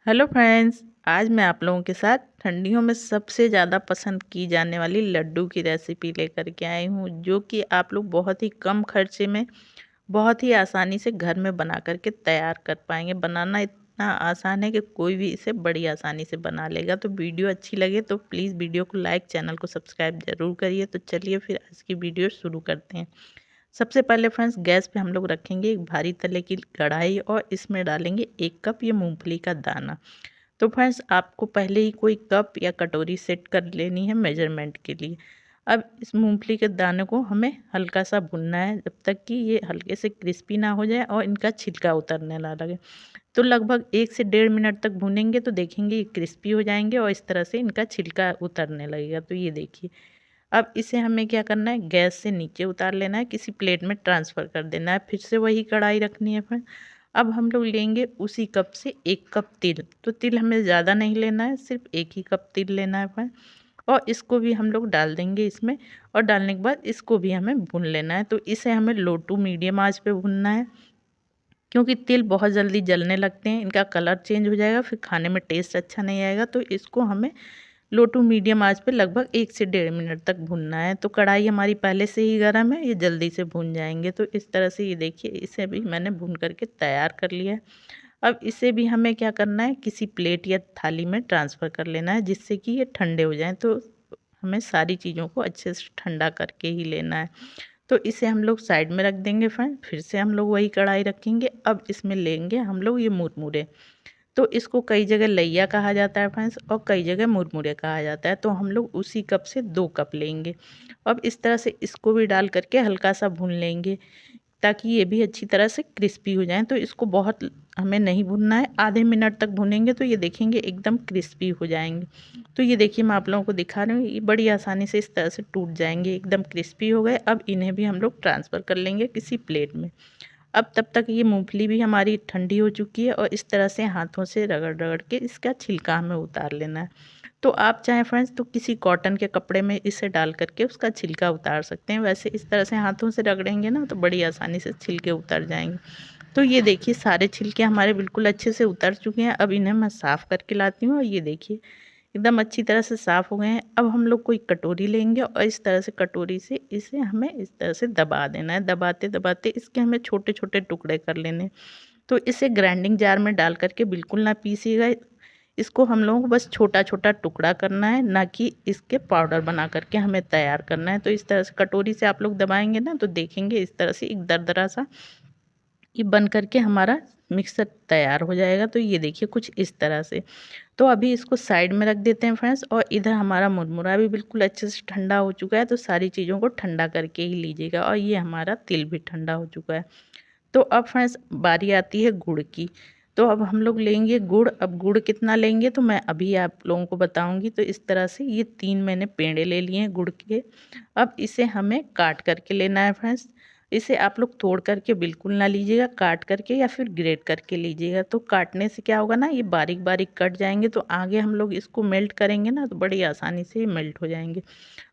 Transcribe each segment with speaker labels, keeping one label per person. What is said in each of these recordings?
Speaker 1: Hello friends. आज मैं आप लोगों के साथ ठंडियों में सबसे ज़्यादा पसंद की जाने वाली लड्डू की रेसिपी लेकर के आई हूँ, जो कि आप लोग बहुत ही कम खर्चे में बहुत ही आसानी से घर में बना करके तैयार कर पाएंगे। बनाना इतना आसान है कि कोई भी इसे बड़ी आसानी से बना लेगा। तो वीडियो अच्छी लगे तो प्लीज़ वीडियो को लाइक, चैनल को सब्सक्राइब ज़रूर करिए। तो चलिए फिर आज की वीडियो शुरू करते हैं। सबसे पहले फ्रेंड्स, गैस पे हम लोग रखेंगे एक भारी तले की कढ़ाई और इसमें डालेंगे 1 कप ये मूंगफली का दाना। तो फ्रेंड्स, आपको पहले ही कोई कप या कटोरी सेट कर लेनी है मेजरमेंट के लिए। अब इस मूंगफली के दाने को हमें हल्का सा भुनना है जब तक कि ये हल्के से क्रिस्पी ना हो जाए और इनका छिलका उतरने ना लगे। तो लगभग 1 से 1.5 मिनट तक भुनेंगे तो देखेंगे ये क्रिस्पी हो जाएंगे और इस तरह से इनका छिलका उतरने लगेगा। तो ये देखिए, अब इसे हमें क्या करना है, गैस से नीचे उतार लेना है, किसी प्लेट में ट्रांसफ़र कर देना है। फिर से वही कढ़ाई रखनी है फ्रेंड। अब हम लोग लेंगे उसी कप से 1 कप तिल। तो तिल हमें ज़्यादा नहीं लेना है, सिर्फ 1 ही कप तिल लेना है फ्रेंड। और इसको भी हम लोग डाल देंगे इसमें। और डालने के बाद इसको भी हमें भून लेना है। तो इसे हमें लो टू मीडियम आंच पे भूनना है, क्योंकि तिल बहुत जल्दी जलने लगते हैं, इनका कलर चेंज हो जाएगा, फिर खाने में टेस्ट अच्छा नहीं आएगा। तो इसको हमें लो टू मीडियम आंच पे लगभग 1 से 1.5 मिनट तक भूनना है। तो कढ़ाई हमारी पहले से ही गर्म है, ये जल्दी से भून जाएंगे। तो इस तरह से ये देखिए, इसे भी मैंने भून करके तैयार कर लिया है। अब इसे भी हमें क्या करना है, किसी प्लेट या थाली में ट्रांसफ़र कर लेना है, जिससे कि ये ठंडे हो जाएं। तो हमें सारी चीज़ों को अच्छे से ठंडा करके ही लेना है। तो इसे हम लोग साइड में रख देंगे फ्रेंड। फिर से हम लोग वही कढ़ाई रखेंगे। अब इसमें लेंगे हम लोग ये मुरमुरे। तो इसको कई जगह लैया कहा जाता है फ्रेंड्स, और कई जगह मुरमुरे कहा जाता है। तो हम लोग उसी कप से 2 कप लेंगे। अब इस तरह से इसको भी डाल करके हल्का सा भून लेंगे, ताकि ये भी अच्छी तरह से क्रिस्पी हो जाएं। तो इसको बहुत हमें नहीं भूनना है, आधे मिनट तक भूनेंगे तो ये देखेंगे एकदम क्रिस्पी हो जाएंगे। तो ये देखिए, मैं आप लोगों को दिखा रही हूँ, ये बड़ी आसानी से इस तरह से टूट जाएंगे, एकदम क्रिस्पी हो गए। अब इन्हें भी हम लोग ट्रांसफ़र कर लेंगे किसी प्लेट में। अब तब तक ये मूंगफली भी हमारी ठंडी हो चुकी है, और इस तरह से हाथों से रगड़ रगड़ के इसका छिलका हमें उतार लेना है। तो आप चाहें फ्रेंड्स तो किसी कॉटन के कपड़े में इसे डाल करके उसका छिलका उतार सकते हैं। वैसे इस तरह से हाथों से रगड़ेंगे ना तो बड़ी आसानी से छिलके उतर जाएंगे। तो ये देखिए, सारे छिलके हमारे बिल्कुल अच्छे से उतर चुके हैं। अब इन्हें मैं साफ़ करके लाती हूँ, और ये देखिए एकदम अच्छी तरह से साफ़ हो गए हैं। अब हम लोग कोई कटोरी लेंगे और इस तरह से कटोरी से इसे हमें इस तरह से दबा देना है। दबाते दबाते इसके हमें छोटे छोटे टुकड़े कर लेने हैं। तो इसे ग्राइंडिंग जार में डाल करके बिल्कुल ना पीसिएगा। इसको हम लोगों को बस छोटा छोटा टुकड़ा करना है, ना कि इसके पाउडर बना करके हमें तैयार करना है। तो इस तरह से कटोरी से आप लोग दबाएंगे ना तो देखेंगे इस तरह से एक दरदरा सा ये बन करके हमारा मिक्सर तैयार हो जाएगा। तो ये देखिए कुछ इस तरह से। तो अभी इसको साइड में रख देते हैं फ्रेंड्स। और इधर हमारा मुरमुरा भी बिल्कुल अच्छे से ठंडा हो चुका है। तो सारी चीज़ों को ठंडा करके ही लीजिएगा। और ये हमारा तिल भी ठंडा हो चुका है। तो अब फ्रेंड्स, बारी आती है गुड़ की। तो अब हम लोग लेंगे गुड़। अब गुड़ कितना लेंगे तो मैं अभी आप लोगों को बताऊंगी। तो इस तरह से ये 3 मैंने पेड़े ले लिए हैं गुड़ के। अब इसे हमें काट करके लेना है फ्रेंड्स। इसे आप लोग तोड़ करके बिल्कुल ना लीजिएगा, काट करके या फिर ग्रेट करके लीजिएगा। तो काटने से क्या होगा ना, ये बारीक बारीक कट जाएंगे। तो आगे हम लोग इसको मेल्ट करेंगे ना तो बड़ी आसानी से ये मेल्ट हो जाएंगे।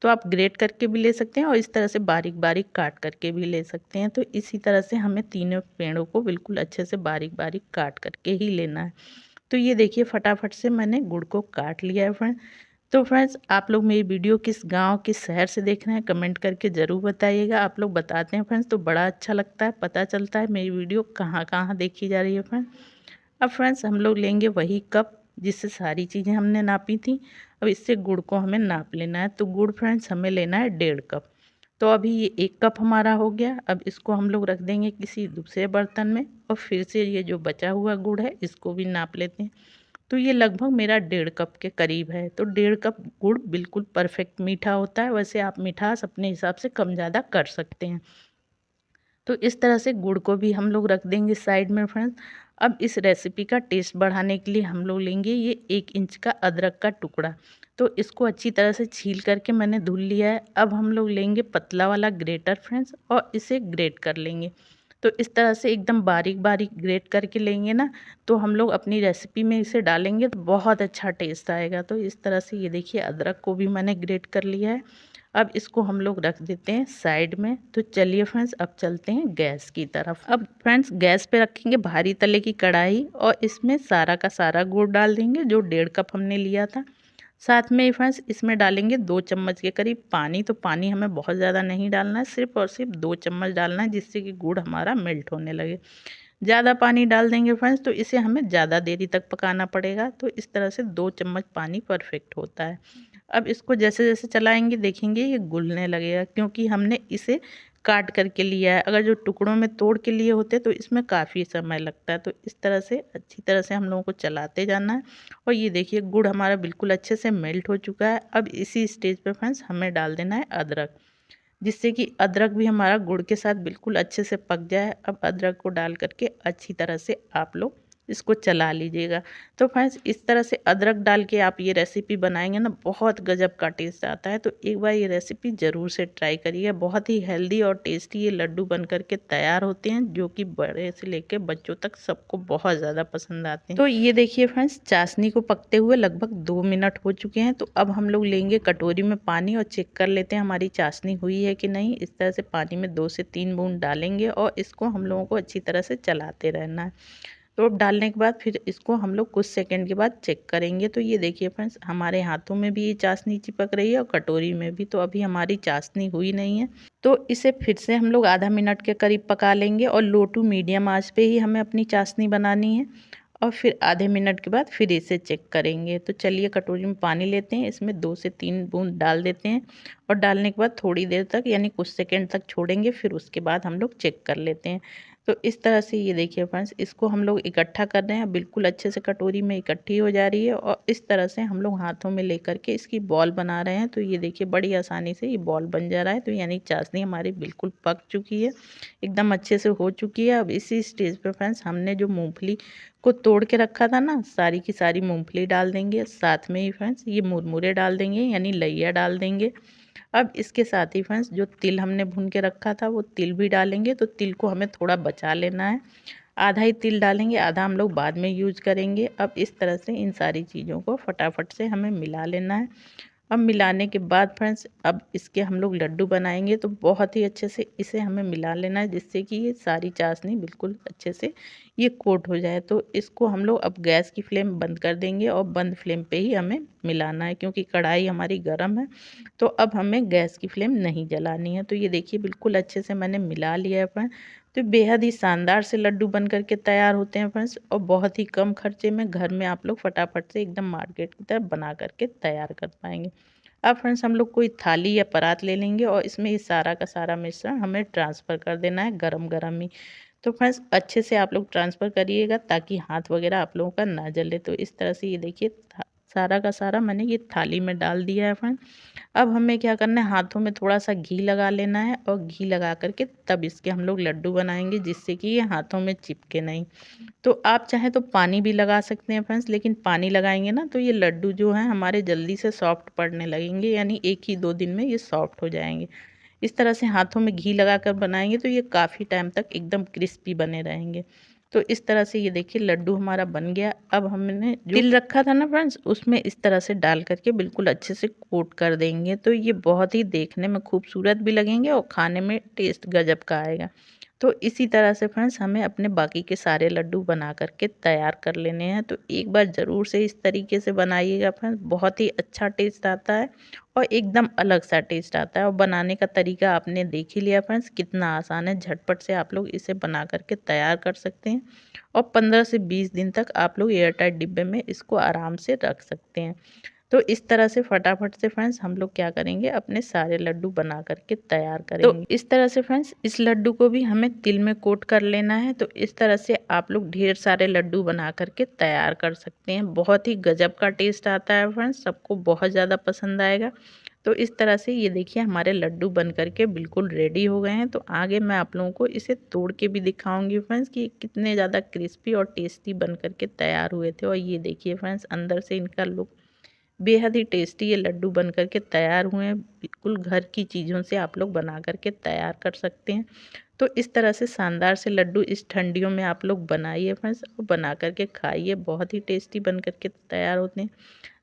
Speaker 1: तो आप ग्रेट करके भी ले सकते हैं और इस तरह से बारीक बारीक काट करके भी ले सकते हैं। तो इसी तरह से हमें तीनों पेड़ों को बिल्कुल अच्छे से बारीक बारीक काट करके ही लेना है। तो ये देखिए, फटाफट से मैंने गुड़ को काट लिया है फ्रेंड। तो फ्रेंड्स, आप लोग मेरी वीडियो किस गांव किस शहर से देख रहे हैं कमेंट करके ज़रूर बताइएगा। आप लोग बताते हैं फ्रेंड्स तो बड़ा अच्छा लगता है, पता चलता है मेरी वीडियो कहाँ कहाँ देखी जा रही है फ्रेंड। अब फ्रेंड्स, हम लोग लेंगे वही कप जिससे सारी चीज़ें हमने नापी थी। अब इससे गुड़ को हमें नाप लेना है। तो गुड़ फ्रेंड्स हमें लेना है 1.5 कप। तो अभी ये 1 कप हमारा हो गया। अब इसको हम लोग रख देंगे किसी दूसरे बर्तन में, और फिर से ये जो बचा हुआ गुड़ है इसको भी नाप लेते हैं। तो ये लगभग मेरा 1.5 कप के करीब है। तो 1.5 कप गुड़ बिल्कुल परफेक्ट मीठा होता है। वैसे आप मिठास अपने हिसाब से कम ज़्यादा कर सकते हैं। तो इस तरह से गुड़ को भी हम लोग रख देंगे साइड में फ्रेंड्स। अब इस रेसिपी का टेस्ट बढ़ाने के लिए हम लोग लेंगे ये 1 इंच का अदरक का टुकड़ा। तो इसको अच्छी तरह से छील करके मैंने धुल लिया है। अब हम लोग लेंगे पतला वाला ग्रेटर फ्रेंड्स, और इसे ग्रेट कर लेंगे। तो इस तरह से एकदम बारीक बारीक ग्रेट करके लेंगे ना, तो हम लोग अपनी रेसिपी में इसे डालेंगे तो बहुत अच्छा टेस्ट आएगा। तो इस तरह से ये देखिए अदरक को भी मैंने ग्रेट कर लिया है। अब इसको हम लोग रख देते हैं साइड में। तो चलिए फ्रेंड्स, अब चलते हैं गैस की तरफ। अब फ्रेंड्स गैस पे रखेंगे भारी तले की कढ़ाई और इसमें सारा का सारा गुड़ डाल देंगे जो 1.5 कप हमने लिया था। साथ में फ्रेंड्स इसमें डालेंगे 2 चम्मच के करीब पानी। तो पानी हमें बहुत ज़्यादा नहीं डालना है, सिर्फ और सिर्फ 2 चम्मच डालना है, जिससे कि गुड़ हमारा मेल्ट होने लगे। ज़्यादा पानी डाल देंगे फ्रेंड्स तो इसे हमें ज़्यादा देरी तक पकाना पड़ेगा। तो इस तरह से 2 चम्मच पानी परफेक्ट होता है। अब इसको जैसे जैसे चलाएंगे देखेंगे ये घुलने लगेगा, क्योंकि हमने इसे काट करके लिया है। अगर जो टुकड़ों में तोड़ के लिए होते तो इसमें काफ़ी समय लगता है। तो इस तरह से अच्छी तरह से हम लोगों को चलाते जाना है। और ये देखिए गुड़ हमारा बिल्कुल अच्छे से मेल्ट हो चुका है। अब इसी स्टेज पे फ्रेंड्स हमें डाल देना है अदरक, जिससे कि अदरक भी हमारा गुड़ के साथ बिल्कुल अच्छे से पक जाए। अब अदरक को डाल करके अच्छी तरह से आप लोग इसको चला लीजिएगा। तो फ्रेंड्स इस तरह से अदरक डाल के आप ये रेसिपी बनाएंगे ना, बहुत गजब का टेस्ट आता है। तो एक बार ये रेसिपी ज़रूर से ट्राई करिएगा। बहुत ही हेल्दी और टेस्टी ये लड्डू बन करके तैयार होते हैं, जो कि बड़े से लेके बच्चों तक सबको बहुत ज़्यादा पसंद आते हैं। तो ये देखिए फ्रेंड्स चाशनी को पकते हुए लगभग 2 मिनट हो चुके हैं। तो अब हम लोग लेंगे कटोरी में पानी और चेक कर लेते हैं हमारी चाशनी हुई है कि नहीं। इस तरह से पानी में 2 से 3 बूंद डालेंगे और इसको हम लोगों को अच्छी तरह से चलाते रहना है। तो डालने के बाद फिर इसको हम लोग कुछ सेकंड के बाद चेक करेंगे। तो ये देखिए फ्रेंड्स हमारे हाथों में भी ये चाशनी चिपक रही है और कटोरी में भी। तो अभी हमारी चाशनी हुई नहीं है। तो इसे फिर से हम लोग आधा मिनट के करीब पका लेंगे और लो टू मीडियम आंच पे ही हमें अपनी चाशनी बनानी है। और फिर आधे मिनट के बाद फिर इसे चेक करेंगे। तो चलिए कटोरी में पानी लेते हैं, इसमें 2 से 3 बूंद डाल देते हैं और डालने के बाद थोड़ी देर तक यानी कुछ सेकंड तक छोड़ेंगे, फिर उसके बाद हम लोग चेक कर लेते हैं। तो इस तरह से ये देखिए फ्रेंड्स इसको हम लोग इकट्ठा कर रहे हैं, बिल्कुल अच्छे से कटोरी में इकट्ठी हो जा रही है और इस तरह से हम लोग हाथों में लेकर के इसकी बॉल बना रहे हैं। तो ये देखिए बड़ी आसानी से ये बॉल बन जा रहा है। तो यानी चाशनी हमारी बिल्कुल पक चुकी है, एकदम अच्छे से हो चुकी है। अब इसी स्टेज पे फ्रेंड्स हमने जो मूंगफली को तोड़ के रखा था ना, सारी की सारी मूंगफली डाल देंगे। साथ में ही फ्रेंड्स ये मुरमुरे डाल देंगे यानी लइया डाल देंगे। अब इसके साथ ही फ्रेंड्स जो तिल हमने भून के रखा था वो तिल भी डालेंगे। तो तिल को हमें थोड़ा बचा लेना है, आधा ही तिल डालेंगे, आधा हम लोग बाद में यूज करेंगे। अब इस तरह से इन सारी चीज़ों को फटाफट से हमें मिला लेना है। अब मिलाने के बाद फ्रेंड्स अब इसके हम लोग लड्डू बनाएंगे। तो बहुत ही अच्छे से इसे हमें मिला लेना है, जिससे कि ये सारी चाशनी बिल्कुल अच्छे से ये कोट हो जाए। तो इसको हम लोग अब गैस की फ्लेम बंद कर देंगे और बंद फ्लेम पे ही हमें मिलाना है, क्योंकि कढ़ाई हमारी गर्म है। तो अब हमें गैस की फ्लेम नहीं जलानी है। तो ये देखिए बिल्कुल अच्छे से मैंने मिला लिया है फ्रेंड्स। तो बेहद ही शानदार से लड्डू बन करके तैयार होते हैं फ्रेंड्स, और बहुत ही कम खर्चे में घर में आप लोग फटाफट से एकदम मार्केट की तरह बना करके तैयार कर पाएंगे। अब फ्रेंड्स हम लोग कोई थाली या परात ले लेंगे और इसमें ये सारा का सारा मिश्रण हमें ट्रांसफ़र कर देना है गरम गरम ही। तो फ्रेंड्स अच्छे से आप लोग ट्रांसफ़र करिएगा ताकि हाथ वगैरह आप लोगों का ना जले। तो इस तरह से ये देखिए सारा का सारा मैंने ये थाली में डाल दिया है फ्रेंड। अब हमें क्या करना है, हाथों में थोड़ा सा घी लगा लेना है और घी लगा करके तब इसके हम लोग लड्डू बनाएंगे, जिससे कि ये हाथों में चिपके नहीं। तो आप चाहें तो पानी भी लगा सकते हैं फ्रेंड्स, लेकिन पानी लगाएंगे ना तो ये लड्डू जो हैं हमारे जल्दी से सॉफ्ट पड़ने लगेंगे, यानी 1 ही 2 दिन में ये सॉफ्ट हो जाएंगे। इस तरह से हाथों में घी लगाकर बनाएंगे तो ये काफ़ी टाइम तक एकदम क्रिस्पी बने रहेंगे। तो इस तरह से ये देखिए लड्डू हमारा बन गया। अब हमने जो तिल रखा था ना फ्रेंड्स उसमें इस तरह से डाल करके बिल्कुल अच्छे से कोट कर देंगे। तो ये बहुत ही देखने में खूबसूरत भी लगेंगे और खाने में टेस्ट गजब का आएगा। तो इसी तरह से फ्रेंड्स हमें अपने बाकी के सारे लड्डू बना करके तैयार कर लेने हैं। तो एक बार ज़रूर से इस तरीके से बनाइएगा फ्रेंड्स, बहुत ही अच्छा टेस्ट आता है और एकदम अलग सा टेस्ट आता है। और बनाने का तरीका आपने देख ही लिया फ्रेंड्स, कितना आसान है, झटपट से आप लोग इसे बना करके तैयार कर सकते हैं और 15 से 20 दिन तक आप लोग एयर टाइट डिब्बे में इसको आराम से रख सकते हैं। तो इस तरह से फटाफट से फ्रेंड्स हम लोग क्या करेंगे, अपने सारे लड्डू बना करके तैयार करेंगे। तो इस तरह से फ्रेंड्स इस लड्डू को भी हमें तिल में कोट कर लेना है। तो इस तरह से आप लोग ढेर सारे लड्डू बना करके तैयार कर सकते हैं। बहुत ही गजब का टेस्ट आता है फ्रेंड्स, सबको बहुत ज़्यादा पसंद आएगा। तो इस तरह से ये देखिए हमारे लड्डू बन करके बिल्कुल रेडी हो गए हैं। तो आगे मैं आप लोगों को इसे तोड़ के भी दिखाऊंगी फ्रेंड्स कि कितने ज़्यादा क्रिस्पी और टेस्टी बन करके तैयार हुए थे। और ये देखिए फ्रेंड्स अंदर से इनका लुक बेहद ही टेस्टी ये लड्डू बन करके तैयार हुए हैं। बिल्कुल घर की चीज़ों से आप लोग बना करके तैयार कर सकते हैं। तो इस तरह से शानदार से लड्डू इस ठंडियों में आप लोग बनाइए फ्रेंड्स, और बना करके खाइए, बहुत ही टेस्टी बन करके तैयार होते हैं।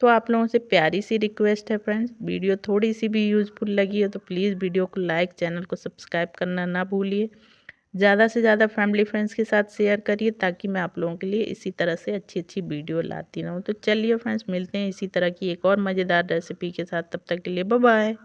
Speaker 1: तो आप लोगों से प्यारी सी रिक्वेस्ट है फ्रेंड्स, वीडियो थोड़ी सी भी यूज़फुल लगी है तो प्लीज़ वीडियो को लाइक, चैनल को सब्सक्राइब करना ना भूलिए। ज़्यादा से ज़्यादा फैमिली फ्रेंड्स के साथ शेयर करिए ताकि मैं आप लोगों के लिए इसी तरह से अच्छी अच्छी वीडियो लाती रहूँ। तो चलिए फ्रेंड्स, मिलते हैं इसी तरह की एक और मज़ेदार रेसिपी के साथ, तब तक के लिए बाय बाय।